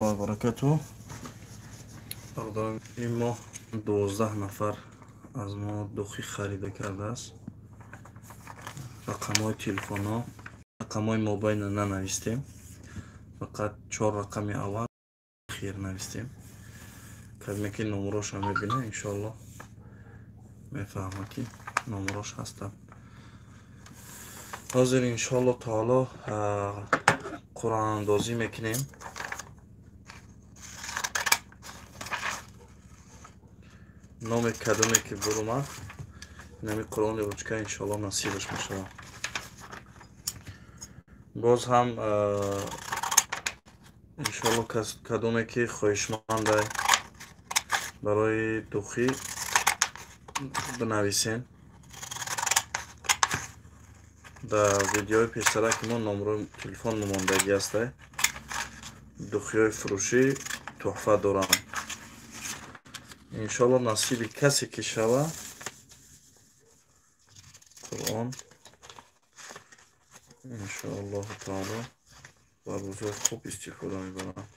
الله وبركاته. این ماه 12 نفر از ما دخی خریده کرده است. رقم های تلفن ها، رقم های موبایل ننوشتیم، فقط 4 رقم اول خیر نوشتیم. کدومی که نمروش هم میبینه انشاءالله میفهمه که نمروش هستم. حاضر انشاءالله تعالی قرآن اندازی میکنیم. نام کدومی که برومد نمی قرآن روچکه انشاءالله نصیبش میشه. باز هم انشاءالله کدومی که خواهشمنده برای دخی بنویسین. در ویدیوی پیشترک ما نمره تلفن مماندگی است. دخی های فروشی تحفه دارم. انشاءالله نصیب کسی که شود قرآن انشاءالله تعالی و روزای خوب استفاده میبرم.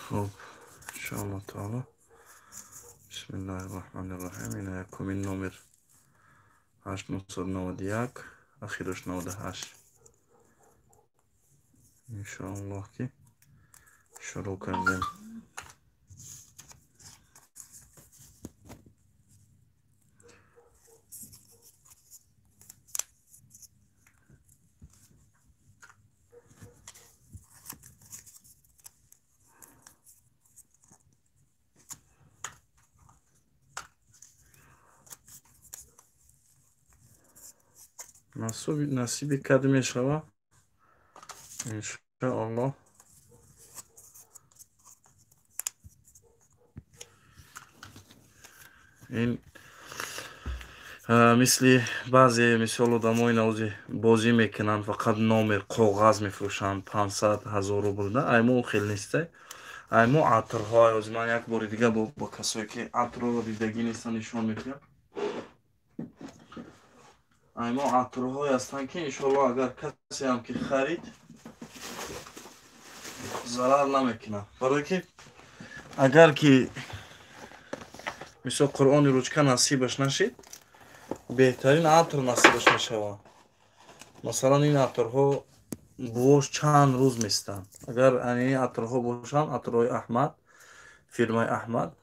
خب انشاءالله تعالی بسم الله الرحمن الرحیم. این یکمین نمر 8991 اخیرش 98. انشاءالله که شروع کردیم. نصیب کدوم شود انشاءالله. این مثل بعضی مثال آدمای نوزی بازی میکنن فقط نامر کاغذ میفروشن 500,000 روبل. نه ایمو خیلی نیسته. ایمو عطرهای از من یک بار دیگه با کسایی که عطر رو دیدگی نیستن نشان میدم. ایمو عطرهای هستن که انشاءالله اگر کسی هم که خرید ضرر نمیکنه. برای که اگر که مثل قرآن روچکه نصیبش نشید بهترین عطر نصیبش میشود. مثلا این عطرها بوش چند روز میستن. اگر این عطرها باشن عطرهای احمد فیرمای احمد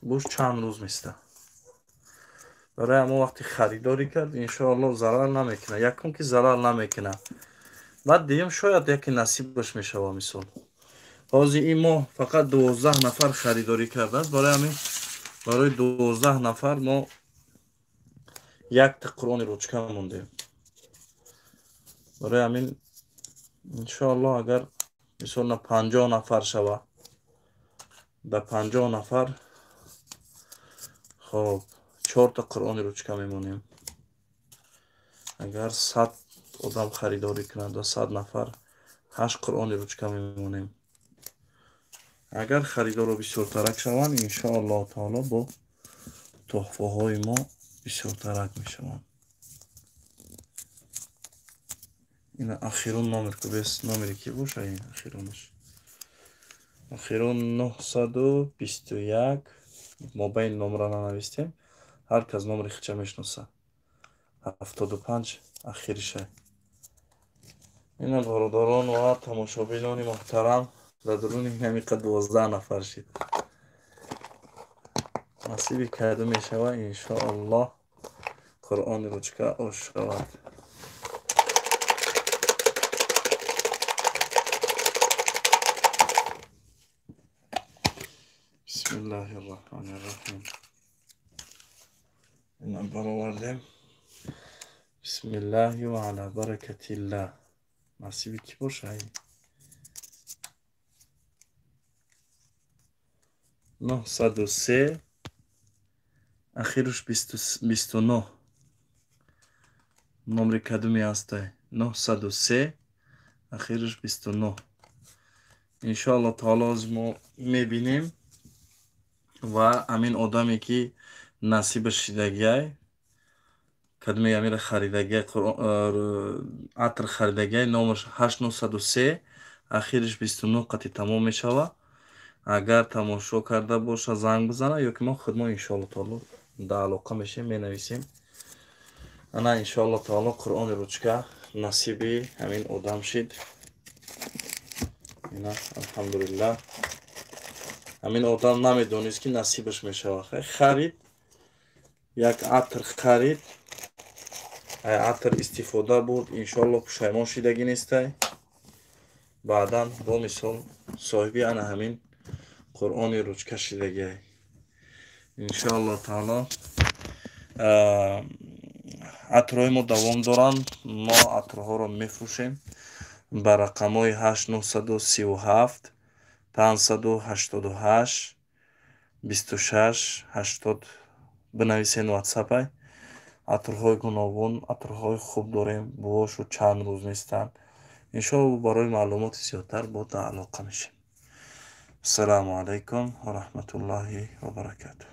بوش چند روز میسته. برای ما وقتی خریداری کرد انشاءالله ضرر نمیکنه. یکم که ضرر نمیکنه بعد دیگه شاید یکی نصیبش میشود. مثال حاضر این ما فقط 12 نفر خریداری کرده. برای 12 نفر ما یک تا قرآن روچکه مونده. برای همین انشاءالله اگر مثلا 50 نفر شود به 50 نفر خب 4 تا قرآن روچکه میمونیم. اگر 100 آدم خریداری کنند 100 نفر 8 قرآن روچکه میمونیم. اگر خریدار رو بسیار ترک شوند انشاءالله تعالی با تحفه های ما بسیار ترک میشوند. این اخیرون نامر که بس نامری که باشه این اخیرونش اخیرون 921 موبایل نمره ننوشتیم. هر کس نمری خیچه میشناسه 75 اخیرشه. این برادران و تماشابینان محترم در درون این همیقه 12 نفر شد. نصیب کدوم میشود انشاءالله قرآن روچکه آش شود. بسم الله الرحمن الرحیم. اینا برآوردیم. بسم الله و علی برکت الله. نصیب کی باشه؟ 903 آخرش 29. نمره کدومی هسته؟ 903 آخرش 29. انشاءالله تعالی از ما میبینیم و امین آدمی که نصیب شدگی کدومی امیر خریدگی عطر خریدگی نامش 8903 آخرش 29 قطعی تمام میشود. اگر تماشا کرده باشه زنگ بزنه یا که ما خود ما انشاءالله تعالی در علاقه میشیم مینویسیم. انا انشاءالله تعالی قرآن روچکه نصیبی همین آدم شد. اینا الحمدلله همین آدم نمیدونست که نصیبش میشه. خرید یک عطر خرید عطر استفاده بود انشاءالله پشیمان شدگی نیسته. بعدا با مثال صاحبی انا همین قرآن روچکه شدگی انشاءالله تعالی. عطرهای ما دوام دارن. ما عطرها رو میفروشیم به رقم های 8937 588 26 80 بنویسین واتساپ. عطرهای گوناگون عطرهای خوب داریم باش و چند روز نیستن. انشاءالله برای معلومات زیادتر با در علاقه میشیم. السلام علیکم و رحمت الله و برکاته.